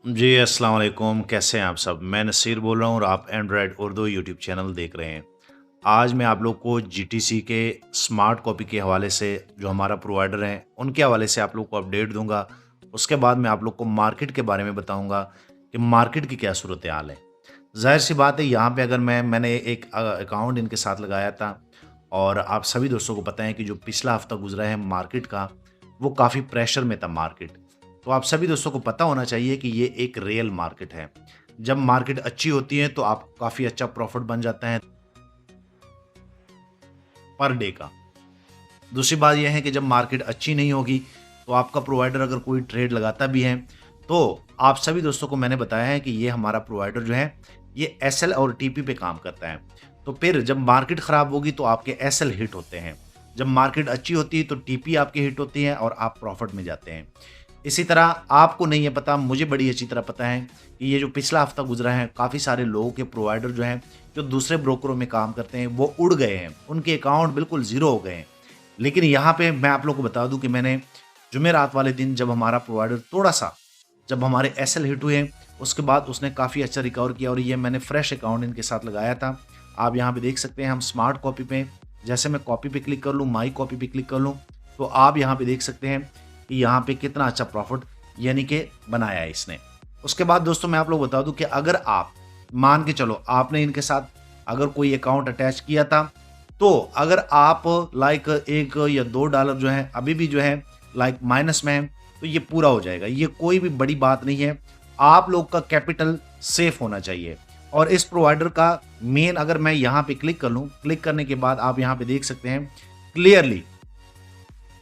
जी, अस्सलाम वालेकुम, कैसे हैं आप सब? मैं नसीर बोल रहा हूँ और आप एंड्रॉयड उर्दू यूट्यूब चैनल देख रहे हैं। आज मैं आप लोग को जीटीसी के स्मार्ट कॉपी के हवाले से जो हमारा प्रोवाइडर हैं, उनके हवाले से आप लोग को अपडेट दूँगा। उसके बाद मैं आप लोग को मार्केट के बारे में बताऊँगा कि मार्केट की क्या सूरत-ए-हाल है। ज़ाहिर-सी बात है यहाँ पे अगर मैंने एक अकाउंट इनके साथ लगाया था और आप सभी दोस्तों को पता है कि जो पिछला हफ़्ता गुज़रा है मार्केट का, वो काफ़ी प्रेशर में था मार्केट। तो आप सभी दोस्तों को पता होना चाहिए कि ये एक रियल मार्केट है। जब मार्केट अच्छी होती है तो आप काफ़ी अच्छा प्रॉफ़िट बन जाता है पर डे का। दूसरी बात ये है कि जब मार्केट अच्छी नहीं होगी, तो आपका प्रोवाइडर अगर कोई ट्रेड लगाता भी है, तो आप सभी दोस्तों को मैंने बताया है कि ये हमारा प्रोवाइडर जो है, ये एसएल और टीपी पे काम करता है। तो फिर जब मार्केट खराब होगी तो आपके एसएल हिट होते हैं। जब मार्केट अच्छी होती है तो टीपी आपकी हिट होती है और आप प्रॉफिट में जाते हैं। इसी तरह आपको नहीं है पता, मुझे बड़ी अच्छी तरह पता है कि ये जो पिछला हफ्ता गुजरा है, काफ़ी सारे लोगों के प्रोवाइडर जो हैं, जो दूसरे ब्रोकरों में काम करते हैं, वो उड़ गए हैं। उनके अकाउंट बिल्कुल ज़ीरो हो गए हैं। लेकिन यहाँ पे मैं आप लोगों को बता दूँ कि मैंने जुमेरात वाले दिन जब हमारा प्रोवाइडर थोड़ा-सा जब हमारे एसएल हिट हुए, उसके बाद उसने काफ़ी अच्छा रिकवर किया और ये मैंने फ्रेश अकाउंट इनके साथ लगाया था। आप यहाँ पे देख सकते हैं हम स्मार्ट कॉपी पे जैसे मैं कॉपी पे क्लिक कर लूँ, माई कॉपी पे क्लिक कर लूँ, तो आप यहाँ पे देख सकते हैं कि यहाँ पे कितना अच्छा प्रॉफ़िट यानी कि बनाया है इसने। उसके बाद दोस्तों मैं आप लोग बता दूँ कि अगर आप मान के चलो आपने इनके साथ अगर कोई अकाउंट अटैच किया था, तो अगर आप लाइक 1 या $2 जो है अभी भी जो है लाइक माइनस में है, तो ये पूरा हो जाएगा। ये कोई भी बड़ी बात नहीं है। आप लोग का कैपिटल सेफ होना चाहिए और इस प्रोवाइडर का मेन अगर मैं यहाँ पे क्लिक कर लूँ, क्लिक करने के बाद आप यहाँ पे देख सकते हैं क्लियरली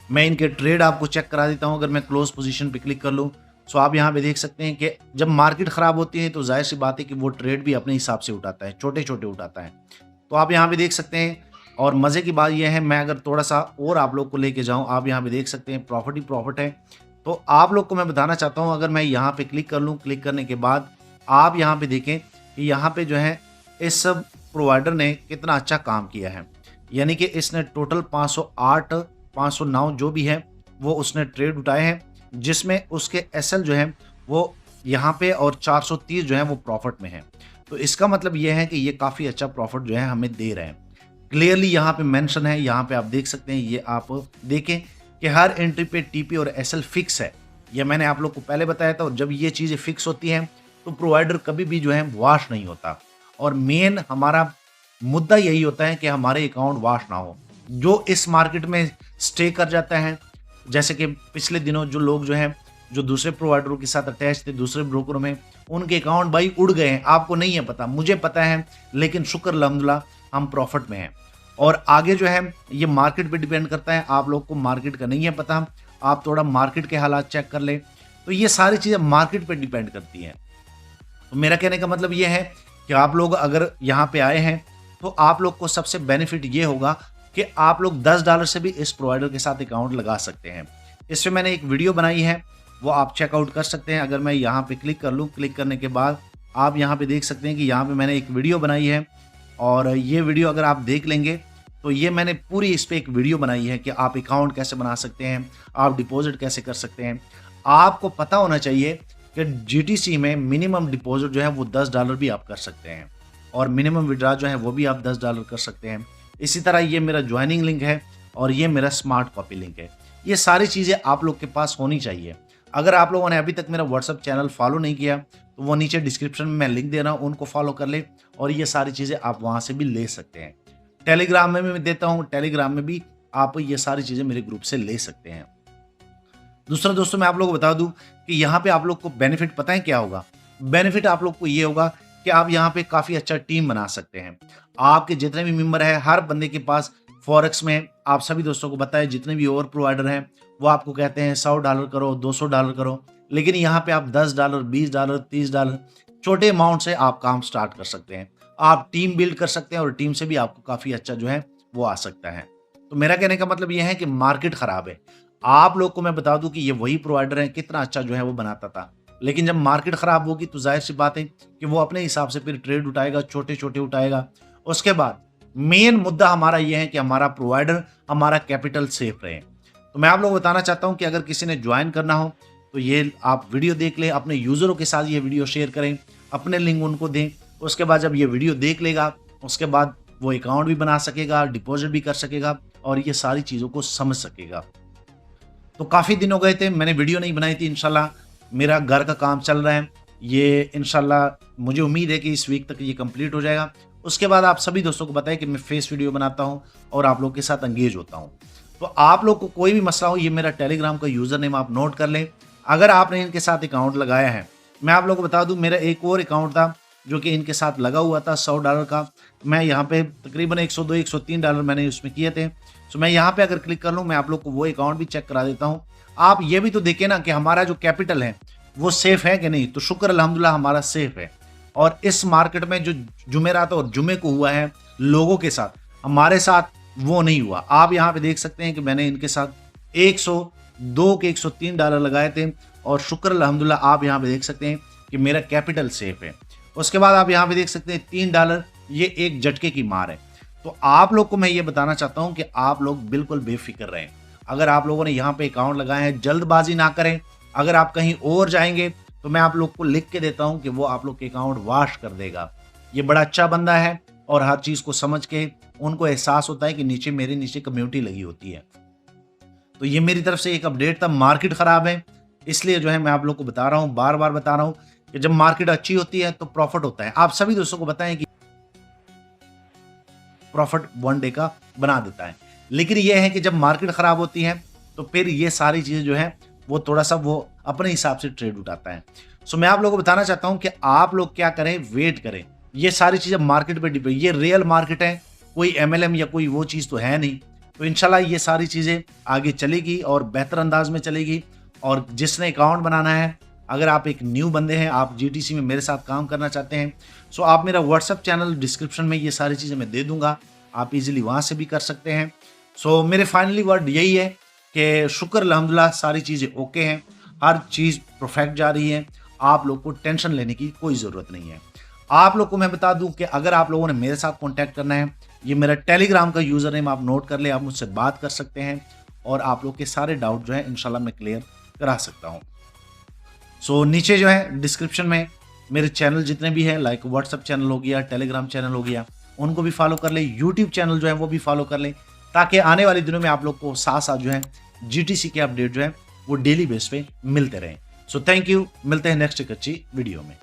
मैं इनके ट्रेड आपको चेक करा देता हूँ। अगर मैं क्लोज पोजीशन पे क्लिक कर लूँ, सो आप यहाँ पे देख सकते हैं कि जब मार्केट खराब होती है तो ज़ाहिर सी बात है कि वो ट्रेड भी अपने हिसाब से उठाता है, छोटे-छोटे उठाता है। तो आप यहाँ पे देख सकते हैं और मज़े की बात ये है मैं अगर थोड़ा-सा और आप लोग को लेके जाऊँ, आप यहाँ पे देख सकते हैं प्रॉफ़िट ही प्रॉफ़िट है। तो आप लोग को मैं बताना चाहता हूँ अगर मैं यहाँ पे क्लिक कर लूँ, क्लिक करने के बाद आप यहाँ पे देखें कि यहाँ पे जो है इस प्रोवाइडर ने कितना अच्छा काम किया है। यानी कि इसने टोटल 508 509 जो भी है वो उसने ट्रेड उठाए हैं, जिसमें उसके एसएल जो है वो यहाँ पे और 430 जो है वो प्रॉफ़िट में है। तो इसका मतलब ये है कि ये काफ़ी अच्छा प्रॉफ़िट जो है हमें दे रहे हैं। क्लियरली यहाँ पे मेंशन है, यहाँ पे आप देख सकते हैं, ये आप देखें कि हर एंट्री पे टीपी और एसएल फिक्स है। ये मैंने आप लोग को पहले बताया था और जब ये चीज़ें फिक्स होती हैं, तो प्रोवाइडर कभी भी जो है वॉश नहीं होता और मेन हमारा मुद्दा यही होता है कि हमारे अकाउंट वॉश ना हो। जो इस मार्केट में स्टे कर जाता है, जैसे कि पिछले दिनों जो लोग जो हैं, जो दूसरे प्रोवाइडरों के साथ अटैच थे, दूसरे ब्रोकरों में, उनके अकाउंट भाई उड़ गए हैं। आपको नहीं है पता, मुझे पता है, लेकिन शुक्र अल्हम्दुलिल्लाह हम प्रॉफिट में हैं। और आगे जो है ये मार्केट पे डिपेंड करता है, आप लोग को मार्केट का नहीं है पता, आप थोड़ा मार्केट के हालात चेक कर लें, तो ये सारी चीज़ें मार्केट पे डिपेंड करती हैं। तो मेरा कहने का मतलब ये है कि आप लोग अगर यहाँ पे आए हैं, तो आप लोग को सबसे बेनिफिट ये होगा कि आप लोग $10 से भी इस प्रोवाइडर के साथ अकाउंट लगा सकते हैं। इस पे मैंने एक वीडियो बनाई है, वो आप चेकआउट कर सकते हैं। अगर मैं यहाँ पे क्लिक कर लूँ, क्लिक करने के बाद आप यहाँ पे देख सकते हैं कि यहाँ पे मैंने एक वीडियो बनाई है और ये वीडियो अगर आप देख लेंगे, तो ये मैंने पूरी इस पे एक वीडियो बनाई है कि आप अकाउंट कैसे बना सकते हैं, आप डिपॉज़िट कैसे कर सकते हैं। आपको पता होना चाहिए कि जीटीसी में मिनिमम डिपॉज़िट जो है वो $10 भी आप कर सकते हैं और मिनिमम विथड्रॉ जो है वो भी आप $10 कर सकते हैं। इसी तरह ये मेरा जॉइनिंग लिंक है और ये मेरा स्मार्ट कॉपी लिंक है। ये सारी चीज़ें आप लोग के पास होनी चाहिए। अगर आप लोगों ने अभी तक मेरा व्हाट्सएप चैनल फॉलो नहीं किया, तो वो नीचे डिस्क्रिप्शन में मैं लिंक दे रहा हूँ, उनको फॉलो कर लें और ये सारी चीज़ें आप वहाँ से भी ले सकते हैं। टेलीग्राम में भी मैं देता हूँ, टेलीग्राम में भी आप ये सारी चीज़ें मेरे ग्रुप से ले सकते हैं। दूसरा दोस्तों मैं आप लोगों को बता दूं कि यहाँ पे आप लोग को बेनिफिट पता है क्या होगा? बेनिफिट आप लोग को ये होगा कि आप यहाँ पे काफ़ी अच्छा टीम बना सकते हैं। आपके जितने भी मेंबर हैं, हर बंदे के पास फॉरेक्स में आप सभी दोस्तों को पता है जितने भी और प्रोवाइडर हैं, वो आपको कहते हैं $100 करो, $200 करो। लेकिन यहाँ पे आप $10, $20, $30 छोटे अमाउंट से आप काम स्टार्ट कर सकते हैं। आप टीम बिल्ड कर सकते हैं और टीम से भी आपको काफ़ी अच्छा जो है वो आ सकता है। तो मेरा कहने का मतलब ये है कि मार्केट खराब है। आप लोग को मैं बता दूं कि ये वही प्रोवाइडर है, कितना अच्छा जो है वो बनाता था। लेकिन जब मार्केट खराब होगी तो जाहिर सी बात है कि वो अपने हिसाब से फिर ट्रेड उठाएगा, छोटे छोटे उठाएगा। उसके बाद मेन मुद्दा हमारा ये है कि हमारा प्रोवाइडर, हमारा कैपिटल सेफ रहे। तो मैं आप लोग को बताना चाहता हूं कि अगर किसी ने ज्वाइन करना हो तो ये आप वीडियो देख लें, अपने यूज़रों के साथ ये वीडियो शेयर करें, अपने लिंक उनको दें। उसके बाद जब ये वीडियो देख लेगा, उसके बाद वो अकाउंट भी बना सकेगा, डिपॉजिट भी कर सकेगा और ये सारी चीज़ों को समझ सकेगा। तो काफ़ी दिन हो गए थे, मैंने वीडियो नहीं बनाई थी। इंशाल्लाह मेरा घर का काम चल रहा है, ये इंशाल्लाह मुझे उम्मीद है कि इस वीक तक ये कंप्लीट हो जाएगा। उसके बाद आप सभी दोस्तों को बताएं कि मैं फेस वीडियो बनाता हूँ और आप लोग के साथ एंगेज होता हूँ। तो आप लोग को कोई भी मसला हो, ये मेरा टेलीग्राम का यूज़र नेम आप नोट कर लें। अगर आपने इनके साथ अकाउंट लगाया है, मैं आप लोगों को बता दूं, मेरा एक और अकाउंट था जो कि इनके साथ लगा हुआ था $100 का। मैं यहाँ पे तकरीबन $102-103 मैंने उसमें किए थे। तो मैं यहाँ पे अगर क्लिक कर लूँ, मैं आप लोग को वो अकाउंट भी चेक करा देता हूँ। आप ये भी तो देखें ना कि हमारा जो कैपिटल है वो सेफ है कि नहीं। तो शुक्र अल्हम्दुलिल्लाह हमारा सेफ है। और इस मार्केट में जो जुमेरात और जुमे को हुआ है लोगों के साथ, हमारे साथ वो नहीं हुआ। आप यहाँ पे देख सकते हैं कि मैंने इनके साथ 102 के $103 लगाए थे और शुक्र अल्हम्दुलिल्लाह आप यहाँ पे देख सकते हैं कि मेरा कैपिटल सेफ है। उसके बाद आप यहाँ पे देख सकते हैं $3, ये एक झटके की मार है। तो आप लोग को मैं ये बताना चाहता हूँ कि आप लोग बिल्कुल बेफिक्र रहें। अगर आप लोगों ने यहाँ पे अकाउंट लगाए हैं, जल्दबाजी ना करें। अगर आप कहीं और जाएंगे तो मैं आप लोग को लिख के देता हूँ कि वो आप लोग के अकाउंट वॉश कर देगा। ये बड़ा अच्छा बंदा है और हर चीज़ को समझ के उनको एहसास होता है कि नीचे मेरे नीचे कम्युनिटी लगी होती है। तो ये मेरी तरफ से एक अपडेट था। मार्केट खराब है, इसलिए जो है मैं आप लोग को बता रहा हूँ, बार बार बता रहा हूँ कि जब मार्केट अच्छी होती है तो प्रॉफिट होता है। आप सभी दोस्तों को बताएं कि प्रॉफिट 1 डे का बना देता है। लेकिन यह है कि जब मार्केट खराब होती है तो फिर ये सारी चीज़ें जो है वो थोड़ा सा वो अपने हिसाब से ट्रेड उठाता है। सो मैं आप लोगों को बताना चाहता हूं कि आप लोग क्या करें, वेट करें। ये सारी चीज़ें मार्केट पे डिपेंड, ये रियल मार्केट है, कोई MLM या कोई वो चीज़ तो है नहीं। तो इंशाल्लाह ये सारी चीज़ें आगे चलेगी और बेहतर अंदाज में चलेगी। और जिसने अकाउंट बनाना है, अगर आप एक न्यू बंदे हैं, आप GTC में मेरे साथ काम करना चाहते हैं, सो आप मेरा व्हाट्सअप चैनल डिस्क्रिप्शन में ये सारी चीज़ें मैं दे दूंगा, आप इजीली वहाँ से भी कर सकते हैं। सो मेरे फाइनली वर्ड यही है कि शुक्र अल्हम्दुलिल्लाह सारी चीज़ें ओके हैं, हर चीज़ परफेक्ट जा रही है। आप लोग को टेंशन लेने की कोई ज़रूरत नहीं है। आप लोग को मैं बता दूं कि अगर आप लोगों ने मेरे साथ कांटेक्ट करना है, ये मेरा टेलीग्राम का यूज़र नेम आप नोट कर ले, आप मुझसे बात कर सकते हैं और आप लोग के सारे डाउट जो है इंशाल्लाह मैं क्लियर करा सकता हूँ। सो नीचे जो है डिस्क्रिप्शन में मेरे चैनल जितने भी हैं, लाइक व्हाट्सअप चैनल हो गया, टेलीग्राम चैनल हो गया, उनको भी फॉलो कर ले। यूट्यूब चैनल जो है वो भी फॉलो कर ले, ताकि आने वाले दिनों में आप लोग को साथ साथ जो है GTC के अपडेट जो है वो डेली बेस पे मिलते रहें। सो थैंक यू, मिलते हैं नेक्स्ट एक अच्छी वीडियो में।